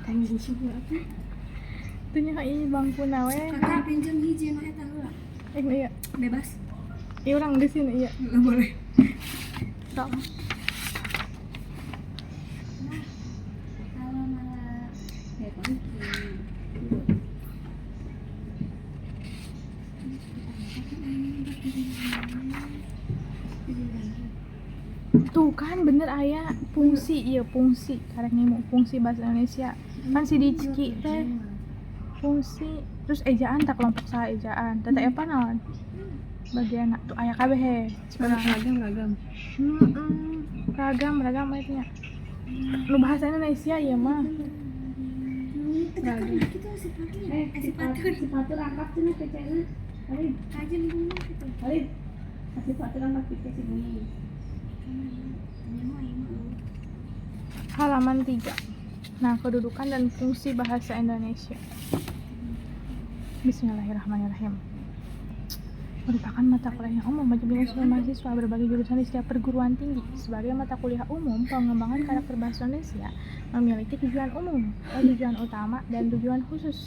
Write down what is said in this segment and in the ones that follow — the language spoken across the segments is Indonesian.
Kamu busuk apa? Itu nya ieu bangku nawe. Kakak pinjam hiji nu eta heula. Iya. Bebas. Iya orang di sini iya. Enggak boleh. Sok. Halo malah. Ya kan. Tuh kan bener aya fungsi iya fungsi karek ngimu fungsi bahasa Indonesia kan si dicki teh fungsi terus ejaan tak kelompok saha ejaan teh apa naon bagian tuh aya kabeh he Ragam. ragam aya nya nu bahasa Indonesia ieu mah Ragam. Kita sepatu angkat cenah kecena. Alin, kajen bunyi gitu. Alin. Sepatu angkat pike si bunyi. halaman 3. Nah, kedudukan dan fungsi bahasa Indonesia. Bismillahirrahmanirrahim. Merupakan mata kuliah yang umum bagi seluruh mahasiswa berbagai jurusan di setiap perguruan tinggi. Sebagai mata kuliah umum, pengembangan karakter bahasa Indonesia memiliki tujuan umum, tujuan utama, dan tujuan khusus.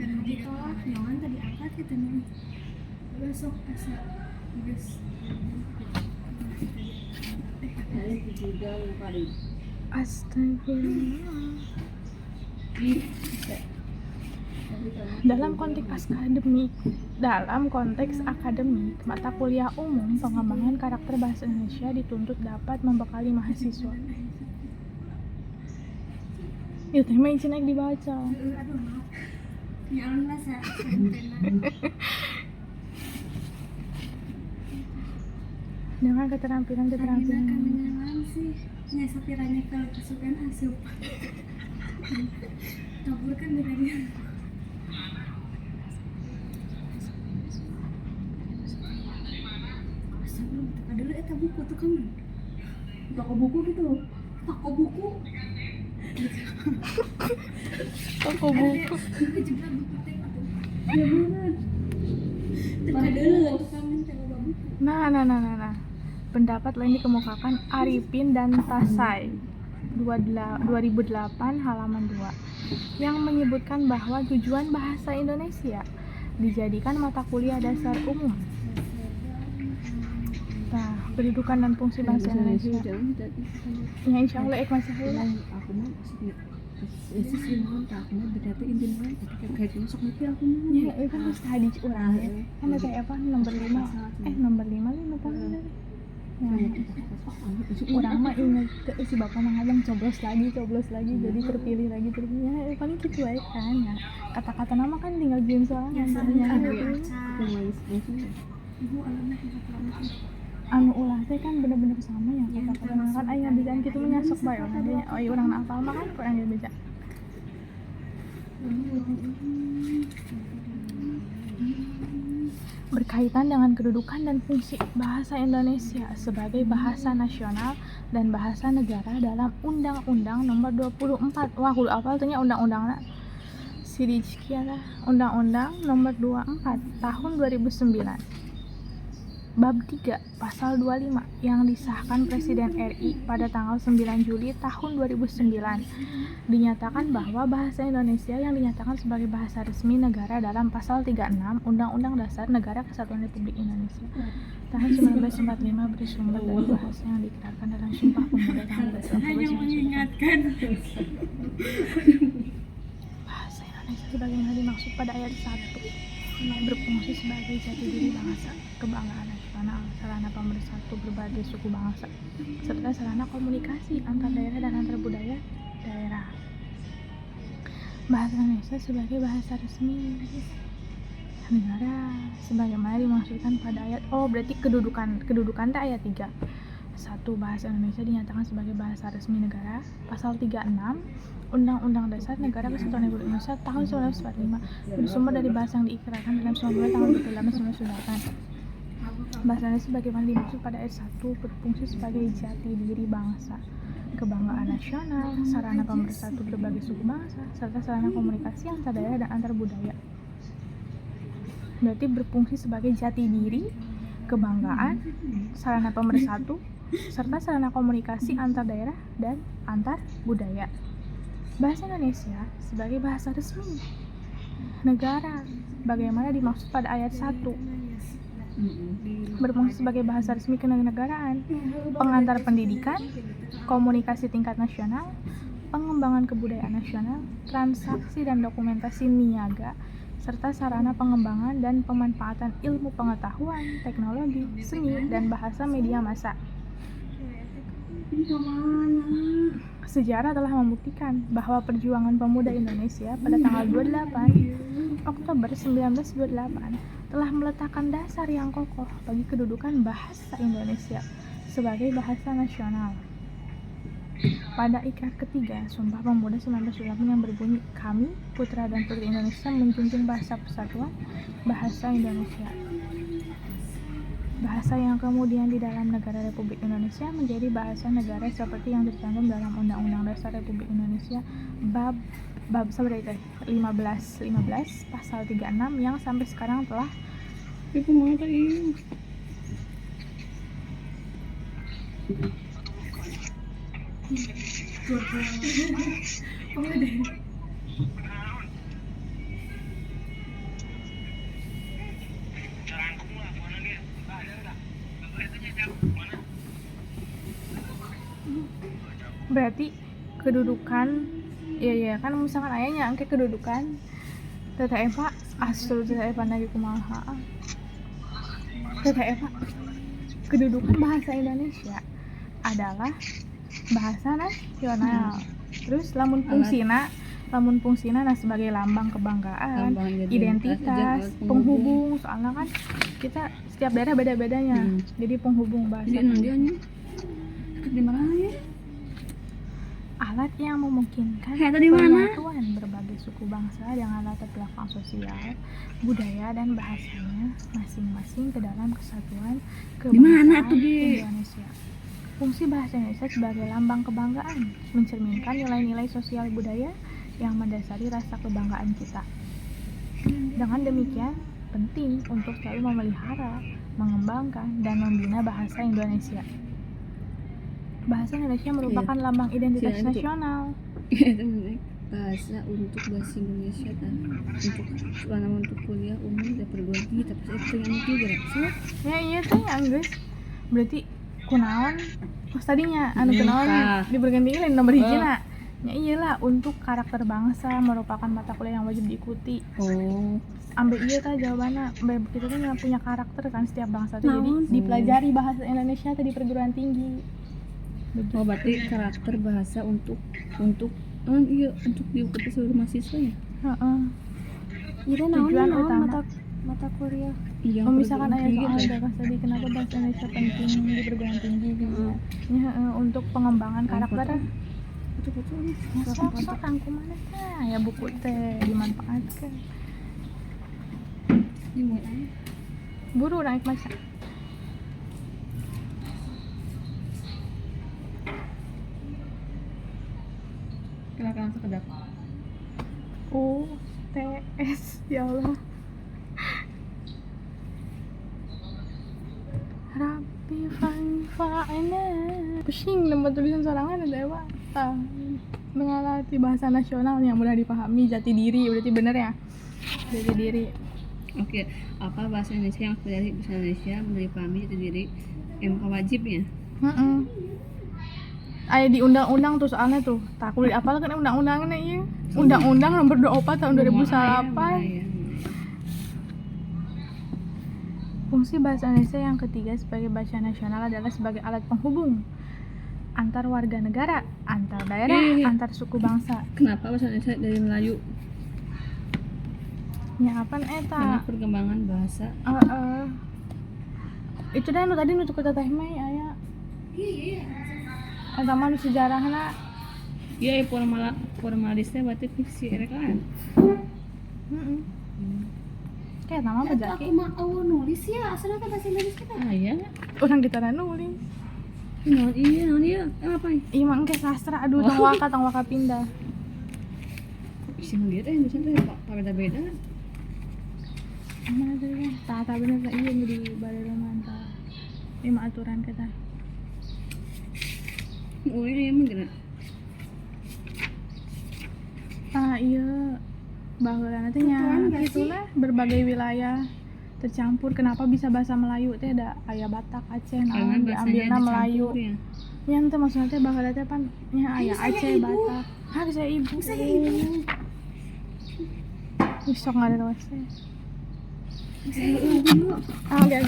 Ditolak, jangan tadi angkat gitu nih. Besok asa guys. Astagfirullah. Dalam konteks akademik, mata kuliah umum pengembangan karakter bahasa Indonesia dituntut dapat membekali mahasiswa. Itu teh mah izin dibaca. Aduh, maaf. Ya Allah, saya Dengan keterampilan dengan sih ya sapiranya kalau kesukaan asup kabur kan dari dia sebelum teka dulu eta buku tuh kan toko buku gitu toko buku kejebak buku teh ya bener teka dulu kangen teko buku Nah. Pendapat lain dikemukakan Arifin dan Tasai 2008 halaman 2 yang menyebutkan bahwa tujuan bahasa Indonesia dijadikan mata kuliah dasar umum. Nah, kedudukan dan fungsi bahasa Indonesia. Ya insya Allah masih heula. Aku mah isi sinaon tak aku mah berarti intinya kayak masuk nanti aku mah Ya itu mesti hadis urang ya. Kan ada apa nomor 5 nomor 5 lima tahun dari. Orang mah inget si bapak mah ngomong coblos lagi jadi terpilih lagi ya paling gitu aja kan ya kata-kata nama kan tinggal jin soalnya anu ulah teh kan bener-bener sama ya kata-kata kan aya bisa gitu menyasok bae orang hafal mah kan kurang bisa berkaitan dengan kedudukan dan fungsi bahasa Indonesia sebagai bahasa nasional dan bahasa negara dalam Undang-Undang Nomor 24. Wah, kudu apal teh nya undang-undangna. Undang-Undang Nomor 24 Tahun 2009. Bab 3 Pasal 25 yang disahkan Presiden RI pada tanggal 9 Juli tahun 2009 dinyatakan bahwa bahasa Indonesia yang dinyatakan sebagai bahasa resmi negara dalam Pasal 36 Undang-Undang Dasar Negara Kesatuan Republik Indonesia tahun 1945 bersumber dari bahasa yang diiktirafkan dalam Sumpah Pemuda tanggal 20 mengingatkan bahasa Indonesia sebagaimana dimaksud pada ayat 1 berfungsi sebagai jati diri bangsa, kebanggaan nasional, sarana pemersatu berbagai suku bangsa, serta sarana komunikasi antar daerah dan antar budaya daerah. Bahasa Indonesia sebagai bahasa resmi negara sebagaimana dimaksudkan pada ayat berarti kedudukan teh ayat 3. 1. Bahasa Indonesia dinyatakan sebagai bahasa resmi negara. Pasal 36 Undang-Undang Dasar Negara Kesatuan Republik Indonesia tahun 1945 bersumber dari bahasa yang diiktirafkan dalam Sumpah tahun 1998. Bahasa Indonesia sebagaimana dimaksud pada ayat 1 berfungsi sebagai jati diri bangsa, kebanggaan nasional, sarana pemersatu berbagai suku bangsa, serta sarana komunikasi antar daerah dan antar budaya. Berarti berfungsi sebagai jati diri, kebanggaan, sarana pemersatu serta sarana komunikasi antar daerah dan antar budaya. Bahasa Indonesia sebagai bahasa resmi negara, bagaimana dimaksud pada ayat 1. Berfungsi sebagai bahasa resmi kenegaraan, pengantar pendidikan, komunikasi tingkat nasional, pengembangan kebudayaan nasional, transaksi dan dokumentasi niaga, serta sarana pengembangan dan pemanfaatan ilmu pengetahuan, teknologi, seni, dan bahasa media massa. Sejarah telah membuktikan bahwa perjuangan pemuda Indonesia pada tanggal 28 Oktober 1928 telah meletakkan dasar yang kokoh bagi kedudukan bahasa Indonesia sebagai bahasa nasional. Pada ikrar ketiga Sumpah Pemuda 1928 yang berbunyi, kami, putra dan putri Indonesia, menjunjung bahasa persatuan, bahasa Indonesia. Bahasa yang kemudian di dalam negara Republik Indonesia menjadi bahasa negara seperti yang tercantum dalam Undang-Undang Dasar Republik Indonesia bab 15 pasal 36 yang sampai sekarang telah berarti kedudukan ya kan misalkan ayahnya angke kedudukan Teta Eva asal Teta Eva lagi kumaha Teta Eva kedudukan bahasa Indonesia adalah bahasa nasional. Terus lamun fungsina nah sebagai lambang kebanggaan, identitas, penghubung, soalnya kan kita setiap daerah beda-bedanya. Jadi penghubung bahasa. Di mana ya? Alat yang memungkinkan penyatuan berbagai suku bangsa dengan latar belakang sosial, budaya dan bahasanya masing-masing ke dalam kesatuan kebangsaan Indonesia. Fungsi bahasa Indonesia sebagai lambang kebanggaan mencerminkan nilai-nilai sosial budaya yang mendasari rasa kebanggaan kita. Dengan demikian, penting untuk selalu memelihara, mengembangkan, dan membina bahasa Indonesia. Bahasa Indonesia merupakan lambang identitas nasional. Bahasa Indonesia kan untuk kuliah umum dan perguruan tinggi tapi itu yang juga ya iya tuh yang guys berarti kunaon pas tadinya anu kunaon di perguruan tinggi lain nomor hiji na ya iyalah untuk karakter bangsa merupakan mata kuliah yang wajib diikuti. Ambil iya tah jawabannya kita tuh punya karakter kan setiap bangsa tuh jadi dipelajari bahasa Indonesia tuh di perguruan tinggi. Berarti karakter bahasa untuk diikuti seluruh mahasiswa ya? Itu tujuan utama mata kuliah. Iya. Misalkan ayah soal tadi kenapa bahasa Indonesia penting di perguruan tinggi gitu ya. Untuk pengembangan karakter. Betul. Sok rangkumannya ya buku teh dimanfaatkan. Buru naik maca. Silakan sekedap. TS ya Allah. Rabbi fa'ina. Pusing nama tulisan sorangan ada apa? Mengalati bahasa nasional yang mudah dipahami, jati diri berarti bener ya? Jati diri. Oke, apa bahasa Indonesia yang dari bahasa Indonesia mudah dipahami, jati diri, MK wajibnya? Aya di undang-undang tuh soalnya tuh tak kulit apal kan undang-undangnya iya undang-undang nomor 24 tahun 2008. Fungsi bahasa Indonesia yang ketiga sebagai bahasa nasional adalah sebagai alat penghubung antar warga negara, antar daerah, antar suku bangsa. Kenapa bahasa Indonesia dari Melayu? Ya apaan eta? Karena perkembangan bahasa. Itu dah nu tadi nu tuh kata teh mah aya. Iya. Eta mah sejarahna. Iya, formalisnya berarti fiksi kan. Kayak nama apa Aku mah nulis ya, asalnya kan bahasa Indonesia kan. Iya. Orang kita nulis. Iya. Apa? Iya mah engke sastra aduh tong waka pindah. Isi dia teh nulisan teh beda-beda. Mana tuh ya? Tata bener lah iya di balai mantap. Ini mah aturan kita. Orangnya emang gerak. Iya baheula teh nya gitulah berbagai wilayah tercampur. Kenapa bisa bahasa Melayu teh ada aya Batak, Aceh, Karena naon bahasanya diambilna Melayu. dicampur ya. Nya teh maksudna teh baheula teh pan nya aya Aceh, Batak. Saya ibu. Besok nggak ada teh. Saya ibu. Oke.